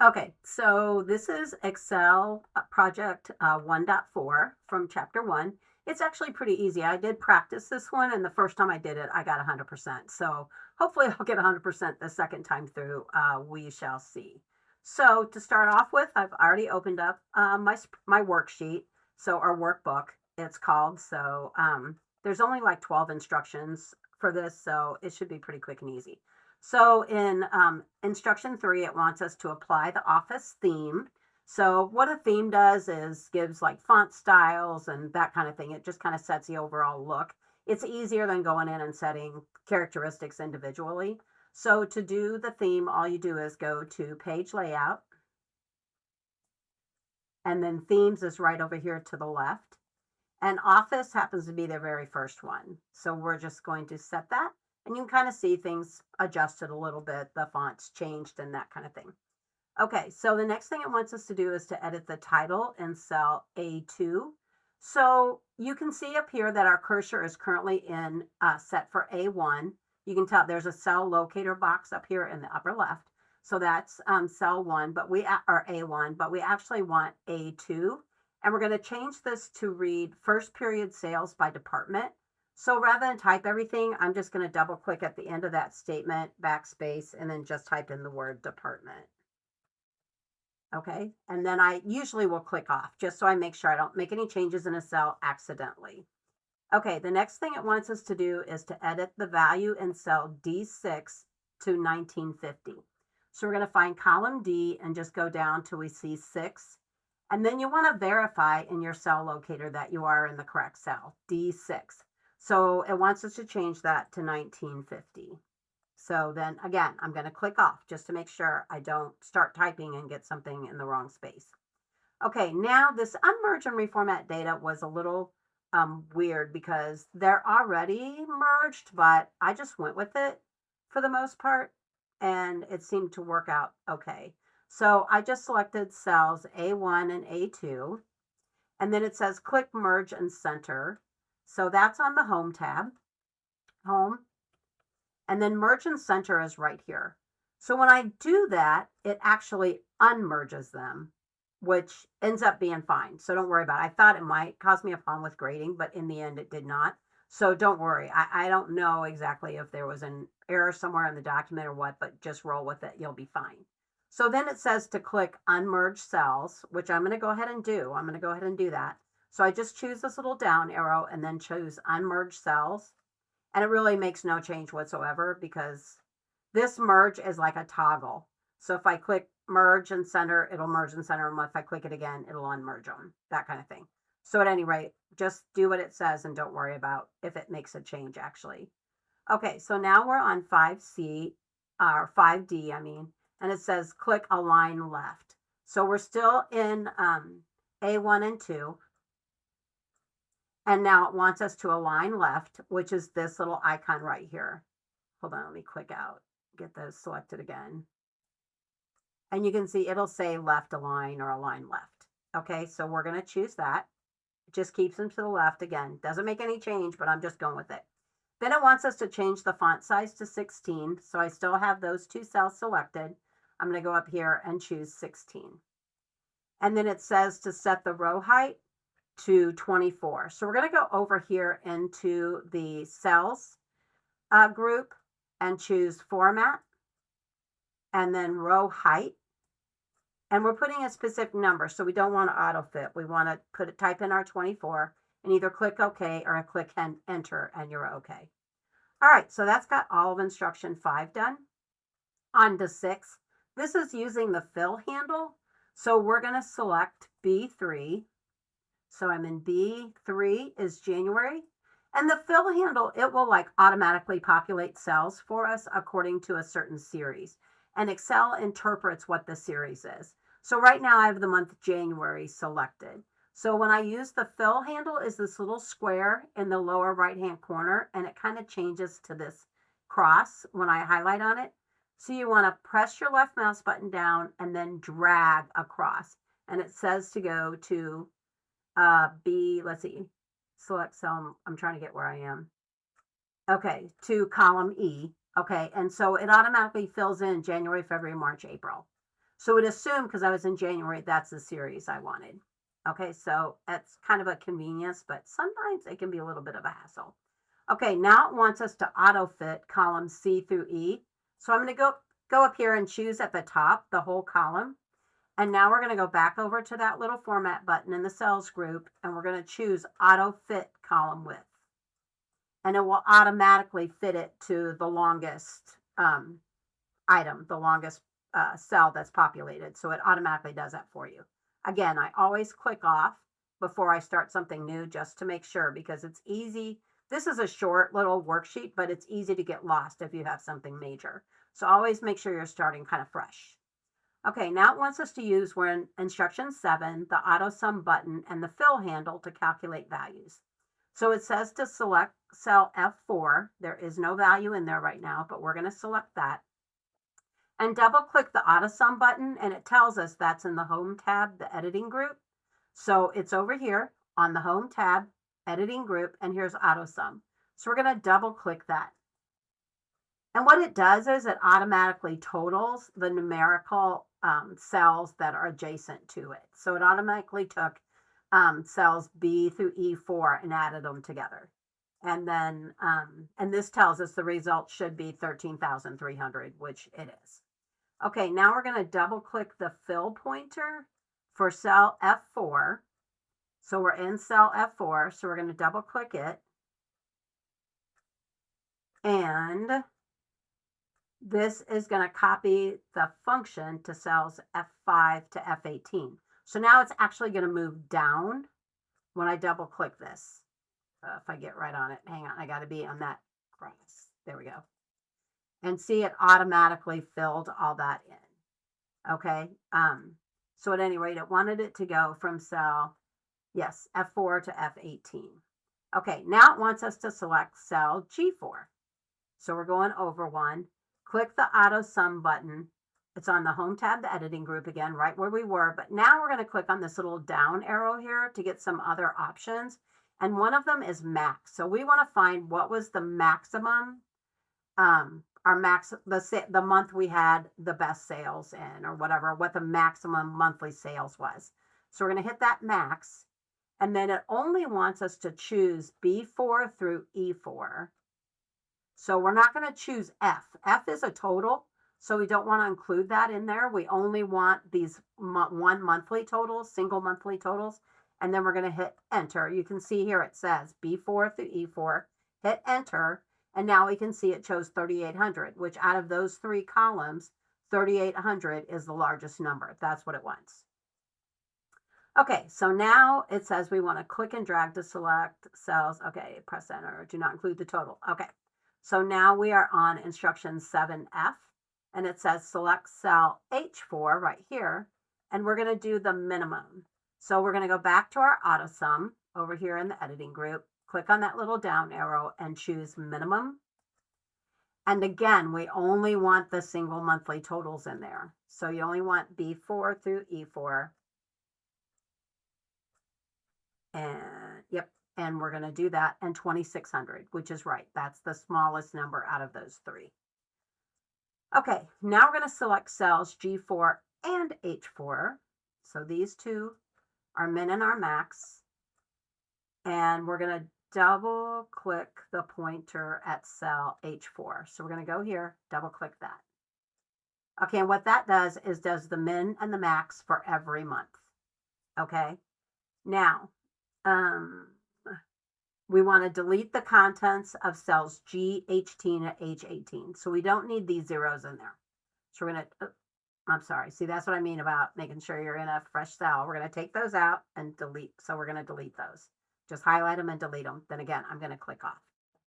Okay, so this is Excel project 1.4 from chapter 1. It's actually pretty easy. I did practice this one, and the first time I did it, I got 100%. So hopefully I'll get 100% the second time through. We shall see. So to start off with, I've already opened up my worksheet, so our workbook, it's called. So there's only like 12 instructions for this, so it should be pretty quick and easy. So in instruction 3, it wants us to apply the office theme. So what a theme does is gives like font styles and that kind of thing. It just kind of sets the overall look. It's easier than going in and setting characteristics individually. So to do the theme, all you do is go to page layout, and then themes is right over here to the left. And office happens to be the very first one. So we're just going to set that, and you can kind of see things adjusted a little bit, the fonts changed and that kind of thing. Okay, so the next thing it wants us to do is to edit the title in cell A2. So you can see up here that our cursor is currently in set for A1. You can tell there's a cell locator box up here in the upper left. So that's cell 1, but we are A1, but we actually want A2. And we're going to change this to read first period sales by department. So rather than type everything, I'm just going to double click at the end of that statement, backspace, and then just type in the word department. Okay, and then I usually will click off just so I make sure I don't make any changes in a cell accidentally. Okay, the next thing it wants us to do is to edit the value in cell D6 to 1950. So we're going to find column D and just go down till we see 6. And then you want to verify in your cell locator that you are in the correct cell, D6. So it wants us to change that to 1950. So then again, I'm going to click off just to make sure I don't start typing and get something in the wrong space. Okay, now this unmerge and reformat data was a little weird because they're already merged, but I just went with it for the most part, and it seemed to work out okay. So I just selected cells A1 and A2, and then it says click merge and center. So that's on the home tab, home, and then merge and center is right here. So when I do that, it actually unmerges them, which ends up being fine. So don't worry about it. I thought it might cause me a problem with grading, but in the end it did not. So don't worry. I don't know exactly if there was an error somewhere in the document or what, but just roll with it. You'll be fine. So then it says to click unmerge cells, which I'm going to go ahead and do. I'm going to go ahead and do that. So I just choose this little down arrow and then choose unmerge cells. And it really makes no change whatsoever because this merge is like a toggle. So if I click merge and center, it'll merge and center. And if I click it again, it'll unmerge them, that kind of thing. So at any rate, just do what it says and don't worry about if it makes a change actually. Okay, so now we're on 5C, or 5D, I mean, and it says click align left. So we're still in A1 and 2. And now it wants us to align left, which is this little icon right here. Hold on, let me click out, get those selected again. And you can see it'll say left align or align left. Okay, so we're going to choose that. It just keeps them to the left again. Doesn't make any change, but I'm just going with it. Then it wants us to change the font size to 16. So I still have those two cells selected. I'm going to go up here and choose 16. And then it says to set the row height to 24. So we're going to go over here into the cells group and choose format and then row height. And we're putting a specific number, so we don't want to auto fit. We want to type in our 24 and either click OK or click enter and you're okay. All right, so that's got all of instruction 5 done. On to 6. This is using the fill handle. So we're going to select B3. So I'm in B3 is January. And the fill handle, it will like automatically populate cells for us according to a certain series. And Excel interprets what the series is. So right now I have the month January selected. So when I use the fill handle is this little square in the lower right-hand corner, and it kind of changes to this cross when I highlight on it. So you want to press your left mouse button down and then drag across. And it says to go to let's see, select cell. I'm trying to get where I am. Okay, to column E. Okay, and so it automatically fills in January, February, March, April. So it assumed because I was in January, that's the series I wanted. Okay, so that's kind of a convenience, but sometimes it can be a little bit of a hassle. Okay, now it wants us to auto fit columns C through E. So I'm going to go up here and choose at the top the whole column. And now we're going to go back over to that little format button in the cells group, and we're going to choose auto fit column width. And it will automatically fit it to the longest item, the longest cell that's populated. So it automatically does that for you. Again, I always click off before I start something new just to make sure, because it's easy. This is a short little worksheet, but it's easy to get lost if you have something major. So always make sure you're starting kind of fresh. Okay, now it wants us to use, we're in instruction 7, the auto sum button and the fill handle to calculate values. So it says to select cell F4. There is no value in there right now, but we're going to select that. And double click the auto sum button, and it tells us that's in the home tab, the editing group. So it's over here on the home tab, editing group, and here's auto sum. So we're going to double click that. And what it does is it automatically totals the numerical cells that are adjacent to it. So it automatically took cells B through E4 and added them together. And then, and this tells us the result should be 13,300, which it is. Okay, now we're going to double click the fill pointer for cell F4. So we're in cell F4, so we're going to double click it. And this is going to copy the function to cells F5 to F18. So now it's actually going to move down when I double click this. If I get right on it, hang on, I got to be on that cross. There we go. And see, it automatically filled all that in. Okay. So at any rate, it wanted it to go from cell, yes, F4 to F18. Okay. Now it wants us to select cell G4. So we're going over one. Click the auto sum button. It's on the home tab, the editing group again, right where we were. But now we're going to click on this little down arrow here to get some other options. And one of them is max. So we want to find what was the maximum, our max, the month we had the best sales in, or whatever, what the maximum monthly sales was. So we're going to hit that max. And then it only wants us to choose B4 through E4. So we're not going to choose F. F is a total, so we don't want to include that in there. We only want these one monthly totals, single monthly totals, and then we're going to hit enter. You can see here it says B4 through E4, hit enter, and now we can see it chose 3,800, which out of those three columns, 3,800 is the largest number. That's what it wants. Okay, so now it says we want to click and drag to select cells. Okay, press enter, do not include the total. Okay. So now we are on instruction 7F, and it says select cell H4 right here, and we're going to do the minimum. So we're going to go back to our auto sum over here in the editing group, click on that little down arrow and choose minimum. And again, we only want the single monthly totals in there. So you only want B4 through E4. And yep. And we're going to do that, and 2,600, which is right. That's the smallest number out of those three. Okay, now we're going to select cells G4 and H4. So these two are min and our max. And we're going to double click the pointer at cell H4. So we're going to go here, double click that. Okay, and what that does is does the min and the max for every month. Okay, now, we want to delete the contents of cells G18 and H18. So we don't need these zeros in there. So we're going to, I'm sorry. See, that's what I mean about making sure you're in a fresh cell. We're going to take those out and delete. So we're going to delete those. Just highlight them and delete them. Then again, I'm going to click off.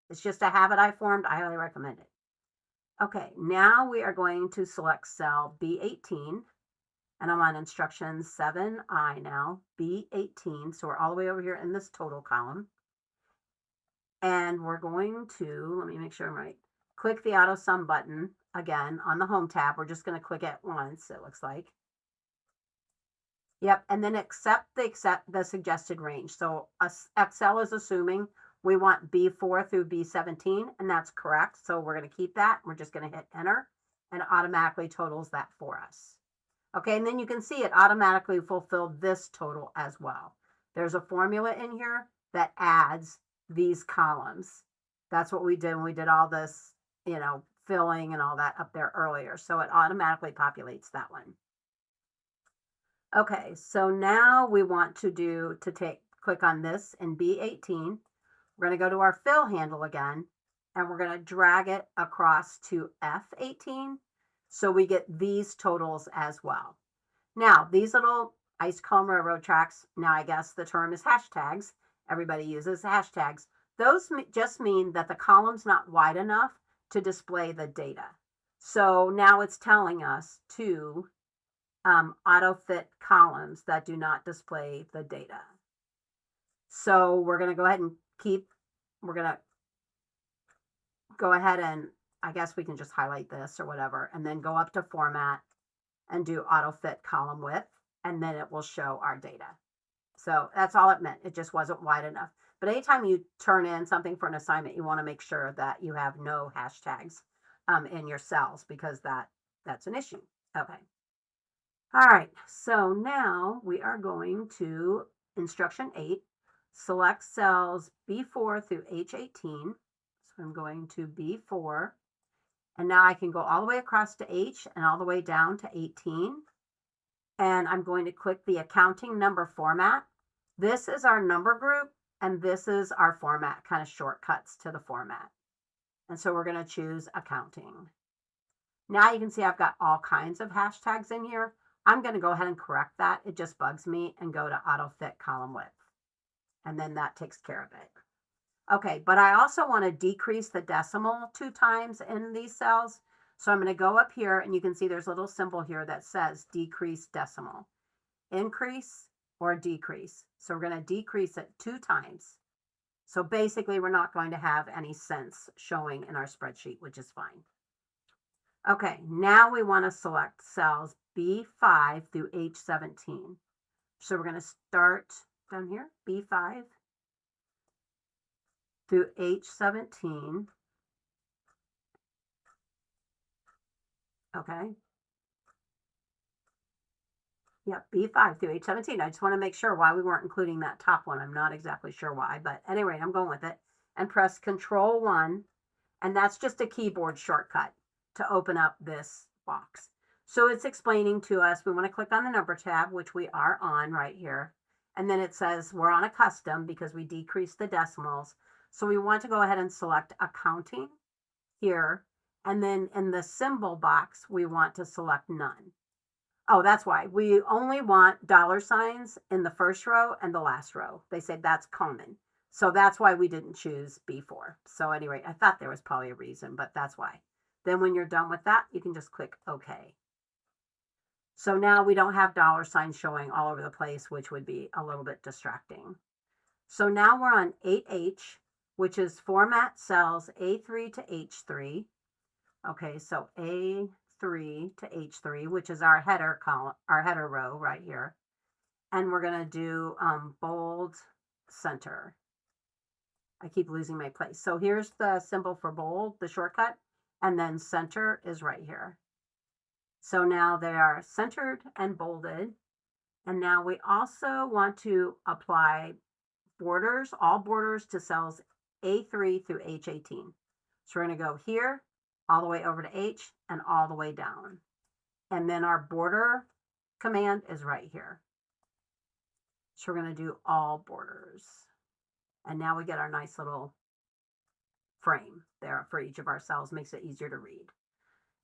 It's just a habit I formed. I highly recommend it. Okay, now we are going to select cell B18. And I'm on instruction 7I now, B18. So we're all the way over here in this total column. And we're going to, let me make sure I'm right, click the auto sum button again on the home tab. We're just going to click it once, it looks like. Yep, and then accept the suggested range. So Excel is assuming we want B4 through B17, and that's correct. So we're going to keep that. We're just going to hit enter, and it automatically totals that for us. Okay, and then you can see it automatically fulfilled this total as well. There's a formula in here that adds these columns. That's what we did when we did all this, filling and all that up there earlier. So it automatically populates that one. Okay, so now we want to click on this in B18. We're going to go to our fill handle again, and we're going to drag it across to F18 so we get these totals as well. Now, these little ice column railroad tracks, now I guess the term is hashtags. Everybody uses hashtags. Those just mean that the column's not wide enough to display the data. So now it's telling us to auto-fit columns that do not display the data. So we're going to go ahead and I guess we can just highlight this or whatever, and then go up to format and do auto-fit column width, and then it will show our data. So that's all it meant. It just wasn't wide enough. But anytime you turn in something for an assignment, you want to make sure that you have no hashtags in your cells, because that's an issue. Okay. All right. So now we are going to instruction 8. Select cells B4 through H18. So I'm going to B4. And now I can go all the way across to H and all the way down to 18. And I'm going to click the accounting number format. This is our number group, and this is our format, kind of shortcuts to the format. And so we're going to choose accounting. Now you can see I've got all kinds of hashtags in here. I'm going to go ahead and correct that. It just bugs me, and go to auto fit column width. And then that takes care of it. Okay, but I also want to decrease the decimal 2 times in these cells. So I'm going to go up here, and you can see there's a little symbol here that says decrease decimal. Increase or decrease. So we're going to decrease it 2 times. So basically, we're not going to have any cents showing in our spreadsheet, which is fine. Okay, now we want to select cells B5 through H17. So we're going to start down here, B5 through H17. Okay. Yeah, B5 through H17. I just want to make sure why we weren't including that top one. I'm not exactly sure why, but anyway, I'm going with it. And press Control 1, and that's just a keyboard shortcut to open up this box. So it's explaining to us, we want to click on the number tab, which we are on right here. And then it says we're on a custom because we decreased the decimals. So we want to go ahead and select accounting here. And then in the symbol box, we want to select none. Oh, that's why. We only want $ in the first row and the last row. They said that's common. So that's why we didn't choose B4. So anyway, I thought there was probably a reason, but that's why. Then when you're done with that, you can just click OK. So now we don't have $ showing all over the place, which would be a little bit distracting. So now we're on 8H, which is format cells A3 to H3. Okay, so A3 to H3, which is our header column, our header row right here. And we're going to do bold center. I keep losing my place. So here's the symbol for bold, the shortcut, and then center is right here. So now they are centered and bolded. And now we also want to apply borders, all borders to cells A3 through H18. So we're going to go here, all the way over to H, and all the way down. And then our border command is right here. So we're going to do all borders. And now we get our nice little frame there for each of our cells. Makes it easier to read.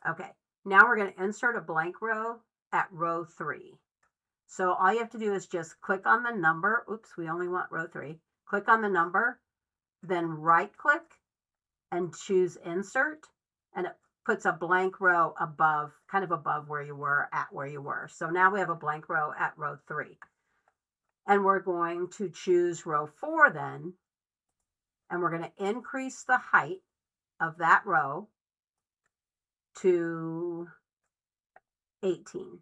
Okay, now we're going to insert a blank row at row 3. So all you have to do is just click on the number. Oops, we only want row 3. Click on the number, then right click and choose insert. And it puts a blank row above, kind of above where you were. So now we have a blank row at row 3. And we're going to choose row 4 then. And we're going to increase the height of that row to 18.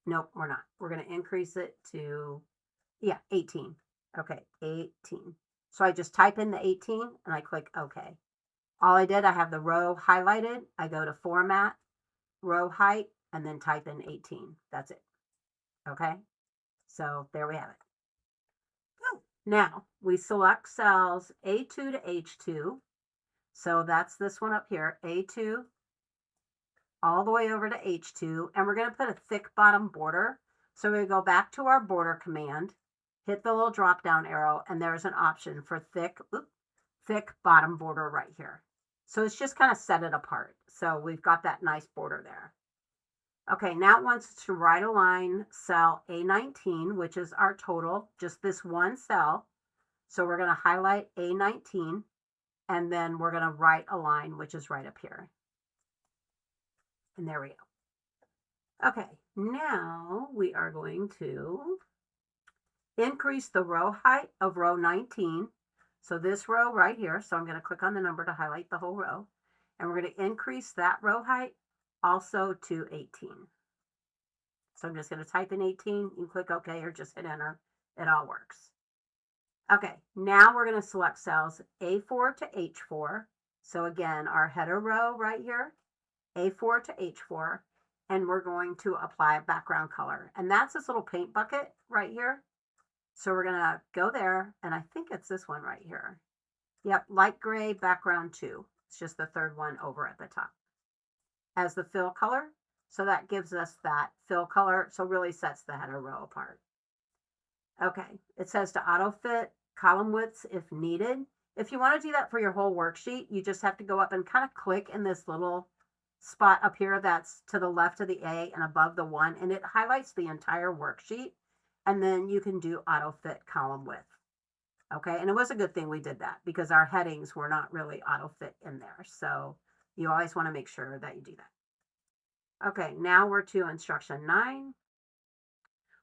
Nope, we're not. We're going to increase it to, 18. Okay, 18. So I just type in the 18 and I click OK. All I did, I have the row highlighted. I go to Format, Row Height, and then type in 18. That's it. Okay. So there we have it. Now we select cells A2 to H2. So that's this one up here, A2, all the way over to H2. And we're going to put a thick bottom border. So we go back to our border command, hit the little drop down arrow, and there's an option for thick bottom border right here. So it's just kind of set it apart. So we've got that nice border there. Okay, now it wants to right align cell A19, which is our total, just this one cell. So we're going to highlight A19, and then we're going to right align, which is right up here. And there we go. Okay, now we are going to increase the row height of row 19. So this row right here, so I'm going to click on the number to highlight the whole row. And we're going to increase that row height also to 18. So I'm just going to type in 18. You click OK or just hit enter. It all works. Okay, now we're going to select cells A4 to H4. So again, our header row right here, A4 to H4. And we're going to apply a background color. And that's this little paint bucket right here. So we're going to go there, and I think it's this one right here. Yep, light gray background 2. It's just the third one over at the top. As the fill color, so that gives us that fill color, so really sets the header row apart. Okay, it says to auto fit column widths if needed. If you want to do that for your whole worksheet, you just have to go up and kind of click in this little spot up here that's to the left of the A and above the 1, and it highlights the entire worksheet. And then you can do auto fit column width. Okay, and it was a good thing we did that because our headings were not really auto fit in there. So you always want to make sure that you do that. Okay, now we're to instruction 9.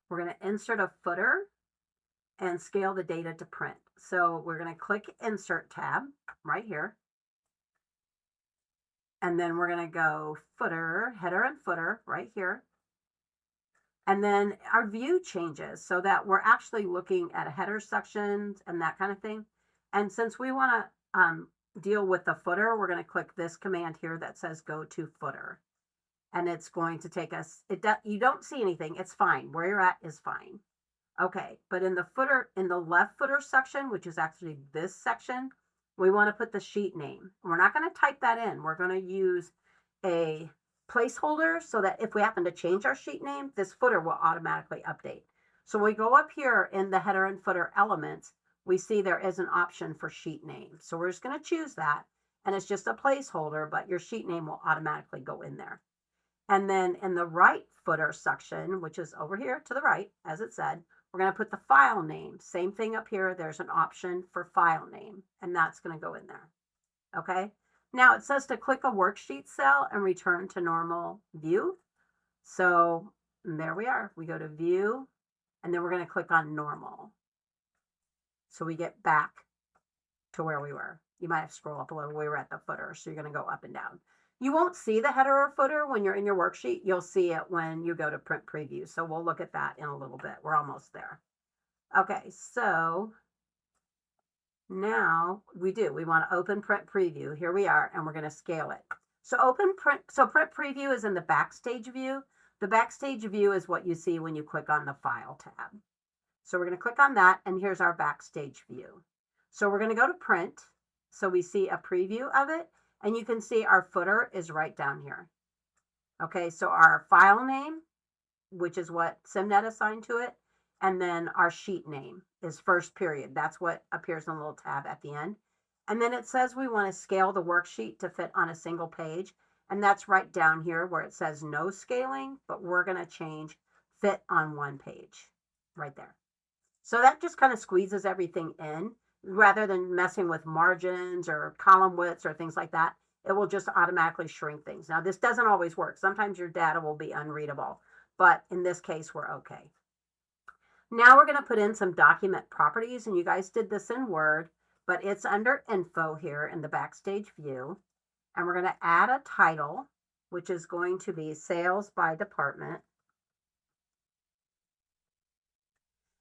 We're going to insert a footer and scale the data to print. So we're going to click Insert tab right here. And then we're going to go footer, header and footer right here. And then our view changes so that we're actually looking at a header sections and that kind of thing. And since we want to deal with the footer, we're going to click this command here that says go to footer. And it's going to take us, you don't see anything. It's fine. Where you're at is fine. Okay, but in the footer, in the left footer section, which is actually this section, we want to put the sheet name. We're not going to type that in. We're going to use a placeholder so that if we happen to change our sheet name, this footer will automatically update. So we go up here in the header and footer elements, we see there is an option for sheet name. So we're just going to choose that, and it's just a placeholder, but your sheet name will automatically go in there. And then in the right footer section, which is over here to the right, as it said, we're going to put the file name. Same thing up here. There's an option for file name, and that's going to go in there. Okay. Now it says to click a worksheet cell and return to normal view. So there we are. We go to view, and then we're going to click on normal. So we get back to where we were. You might have to scroll up a little. We were at the footer, so you're going to go up and down. You won't see the header or footer when you're in your worksheet. You'll see it when you go to print preview. So we'll look at that in a little bit. We're almost there. Okay, so now we want to open print preview. Here we are, and we're going to scale it. So print preview is in the backstage view. The backstage view is what you see when you click on the file tab. So we're going to click on that, and here's our backstage view. So we're going to go to print. So we see a preview of it, and you can see our footer is right down here. Okay, so our file name, which is what SimNet assigned to it, and then our sheet name is first period. That's what appears in a little tab at the end. And then it says we want to scale the worksheet to fit on a single page. And that's right down here where it says no scaling, but we're going to change fit on one page right there. So that just kind of squeezes everything in rather than messing with margins or column widths or things like that. It will just automatically shrink things. Now, this doesn't always work. Sometimes your data will be unreadable, but in this case, we're okay. Now we're going to put in some document properties, and you guys did this in Word, but it's under info here in the backstage view. And we're going to add a title, which is going to be sales by department.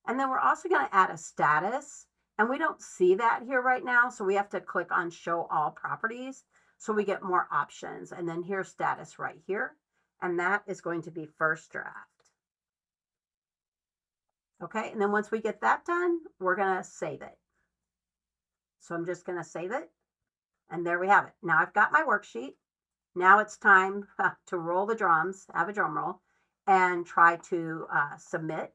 And then we're also going to add a status, and we don't see that here right now. So we have to click on show all properties so we get more options. And then here's status right here. And that is going to be first draft. Okay, and then once we get that done, we're going to save it. So I'm just going to save it. And there we have it. Now I've got my worksheet. Now it's time to roll the drums, have a drum roll, and try to submit.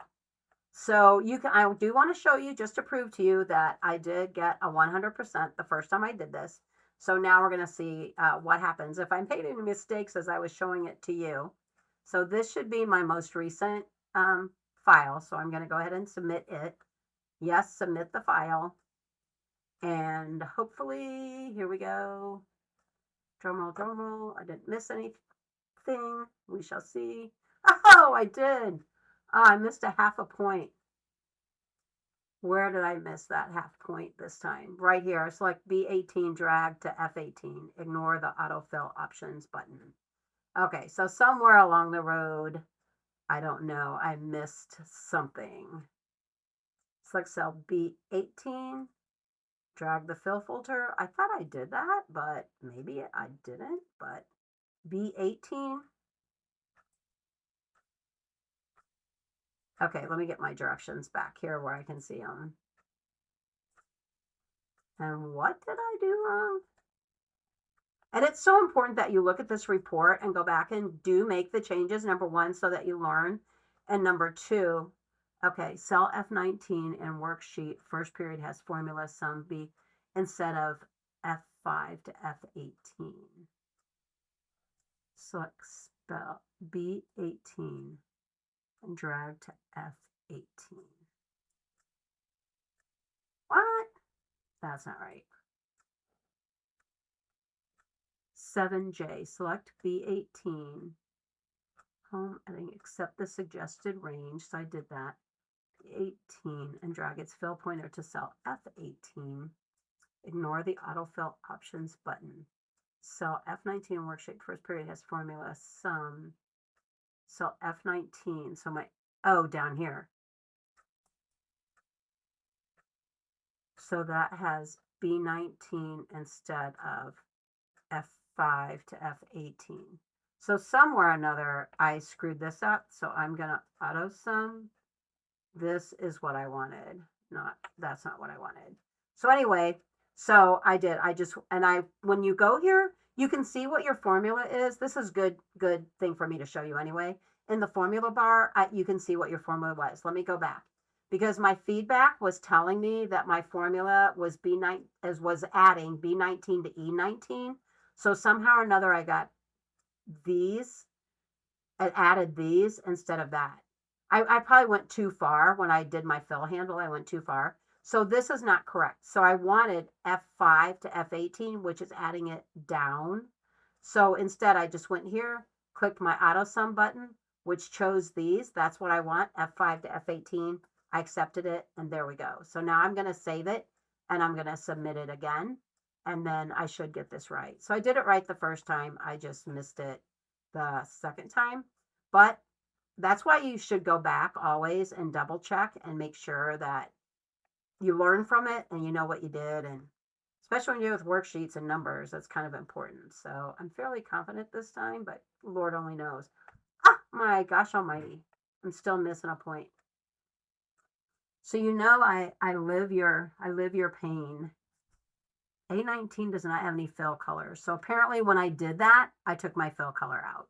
So I do want to show you just to prove to you that I did get a 100% the first time I did this. So now we're going to see what happens if I made any mistakes as I was showing it to you. So this should be my most recent file. So I'm going to go ahead and submit it. Yes, submit the file. And hopefully, here we go. Drum roll. I didn't miss anything. We shall see. Oh, I did. Oh, I missed a half a point. Where did I miss that half point this time? Right here. Select B18, drag to F18. Ignore the autofill options button. Okay, so somewhere along the road, I don't know, I missed something. Select cell B18. Drag the fill filter. I thought I did that, but maybe I didn't. But B18. Okay, let me get my directions back here where I can see them. And what did I do wrong? And it's so important that you look at this report and go back and do make the changes, number one, so that you learn. And number two, okay, cell F19 in worksheet, first period has formula sum B instead of F5 to F18. Select spell B18 and drag to F18. What? That's not right. 7J, select B18. Home and accept the suggested range. So I did that. 18 and drag its fill pointer to cell F18. Ignore the autofill options button. Cell F19 worksheet first period has formula sum. Cell F19. So down here. So that has B19 instead of F5 to F18. So somewhere or another, I screwed this up. So I'm going to auto sum. This is what I wanted. That's not what I wanted. So anyway, so I did. When you go here, you can see what your formula is. This is good thing for me to show you anyway. In the formula bar, you can see what your formula was. Let me go back. Because my feedback was telling me that my formula was adding B19 to E19. So somehow or another, I got these and added these instead of that. I probably went too far when I did my fill handle. I went too far. So this is not correct. So I wanted F5 to F18, which is adding it down. So instead, I just went here, clicked my auto sum button, which chose these. That's what I want, F5 to F18. I accepted it, and there we go. So now I'm going to save it, and I'm going to submit it again, and then I should get this right. So I did it right the first time. I just missed it the second time. But that's why you should go back always and double check and make sure that you learn from it and you know what you did. And especially when you're with worksheets and numbers, that's kind of important. So I'm fairly confident this time, but Lord only knows. Ah, my gosh almighty. I'm still missing a point. So you know I live your pain. A19 does not have any fill colors. So apparently when I did that, I took my fill color out.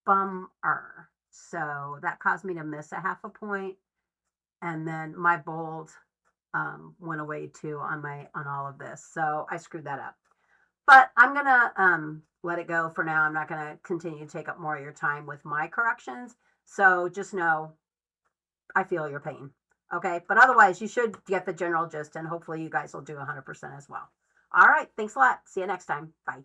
Bummer. So that caused me to miss a half a point. And then my bold went away too on all of this. So I screwed that up. But I'm going to let it go for now. I'm not going to continue to take up more of your time with my corrections. So just know I feel your pain. Okay. But otherwise, you should get the general gist, and hopefully you guys will do 100% as well. All right. Thanks a lot. See you next time. Bye.